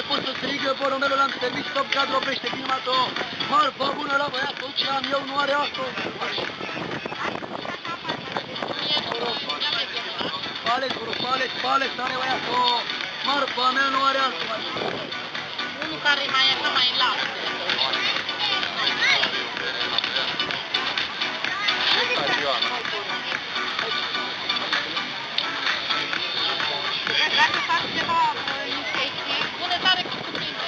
pot să strigă, porumbelul l-am servit, stop cadru, oprește filmatul. Marfa bună la băiatul ce am eu, nu are altul. Palex, are băiatul. Marfa mea nu are altul. Unul care mai e așa mai în lapte. Dacă faci ceva, nu știi, pune tare cu cuprinde.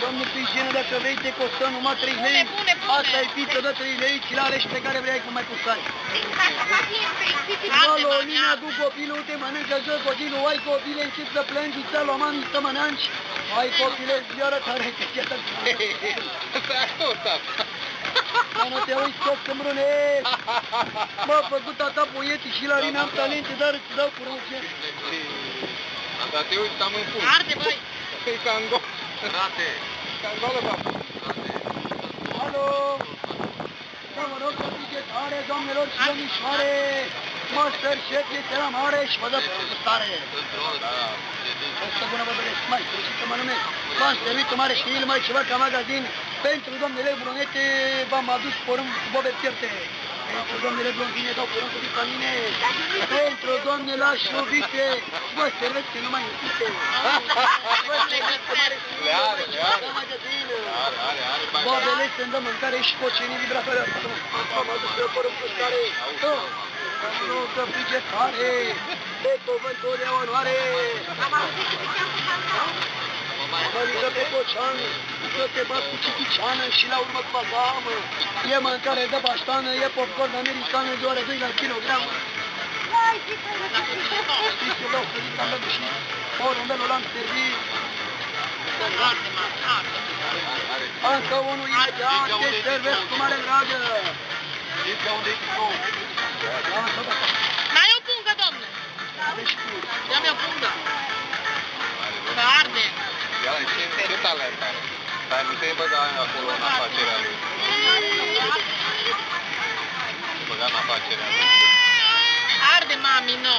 Domnul Pigenă, dacă vrei, te costă numai 3 lei. Pune. Asta e pizza de 3 lei, ți-l alegi pe care vrei, cum mai pustari. Alo, Nina, cu copilul, te mănâncă jos, copilul, ai copile, încep să plângi, ți-a luat mami să mănânci. Ai copile, zi arătare, că ți-a dat. Dar nu te uiți tot să îmbrunezi. M-a făcut tata poetic și la Rina am talente, dar îți dau cu roșie. Dar te uiți, am în fund. Arde, băi! E ca în gol. Frate! Ca în golă, bă! Alo! Să vă rog să fiți tare, doamnelor și domnișoare! Masterchef este la mare și vă dă stare! Asta bună vă doresc, mai și să mă numesc. V-am servit un mare stil, mai ceva ca magazin. Pentru domnele brunete v-am adus porumb cu bobe pierte. Pentru domnele blondine dau porumb cu vitamine. Pentru domnele așovite vă servesc că nu mai iubite. Vă servit un mare stil, mai ceva ca magazin. Bobele se-mi dă mâncare și cocenii vibratoare. V-am adus eu porumb cu stare. Vă rog să fiți tare, de cuvânturi e onoare. Am auzit că te-am făcut. Mă ligă pe Cocean, să te bat cu chipiciană și la urmă cu bazamă. E mâncare de baștană, e popcorn americană, doar 2 la kilogram. Și se dau să zic am lăbușit, porumbelul l-am servit. Încă unul imediat, te servesc cu mare dragă. N-ai o pungă, domne? Ia-mi o pungă. Că arde. Ce talent are? Dar nu te-ai băgat acolo în afacerea lui. Te-ai băgat în afacerea lui. Arde, mami, nu.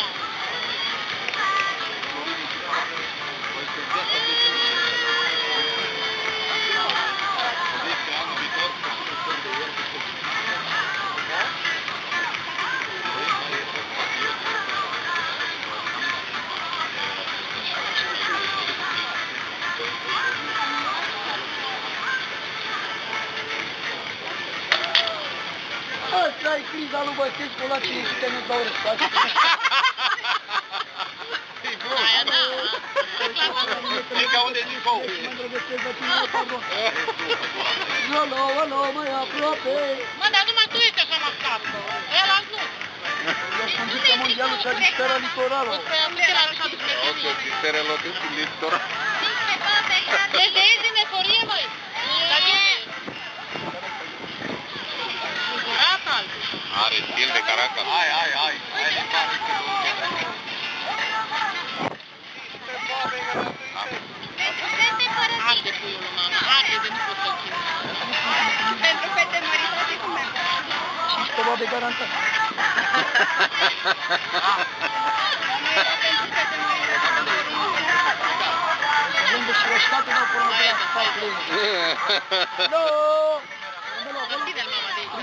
Asta-i criza lui Băsescu la 500 nu dau răstat. Aia da. E ca unde din fou. Mă îndrăgăstesc de tine, pardon. Alo, mai aproape. Mă, dar numai tu ești așa mascat. Ăla nu. Eu spun că mondialul și-a disperat litoralul. Ok, disperă locul litoral. Ești de aici din eforie, măi? Dar ce? Are stil de caracter. Hai, din fabrică. Arde puiul lui mama, arde de nu pot să-l țin. Pentru fete măritate cum e? 500 bobe garantat. Nu era pentru fete măritate. Vândă și roșcate dau porumb de la spatele. No! Deschide-l, mama, de aici.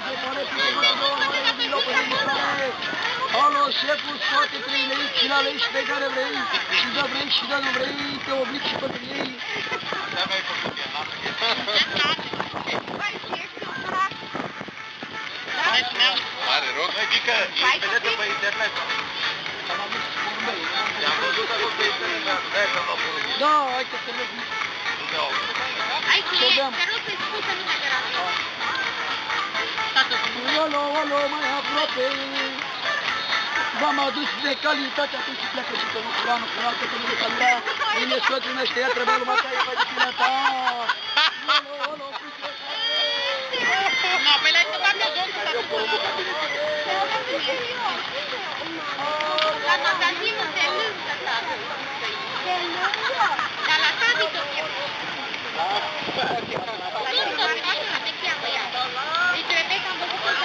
Alo, șeful, scoate 3 lei, ți-l alegi pe care vrei. Și da vrei și da nu vrei, te oblig și pe ei. Așa mi-ai făcut el, n-am Are rog, adică e vedetă pe internet. I-am văzut acolo pe internet, de-aia că m-am văzut. Da, hai că să vezi. Aici e, te rog să-i spui să nu te deranjezi. Alo, mai aproape. V-am adus de calitate, atunci pleacă și că nu fura, că nu le calura. Mine soțul meu știa, trebuia lumea ta, e mai de pila ta. Alo,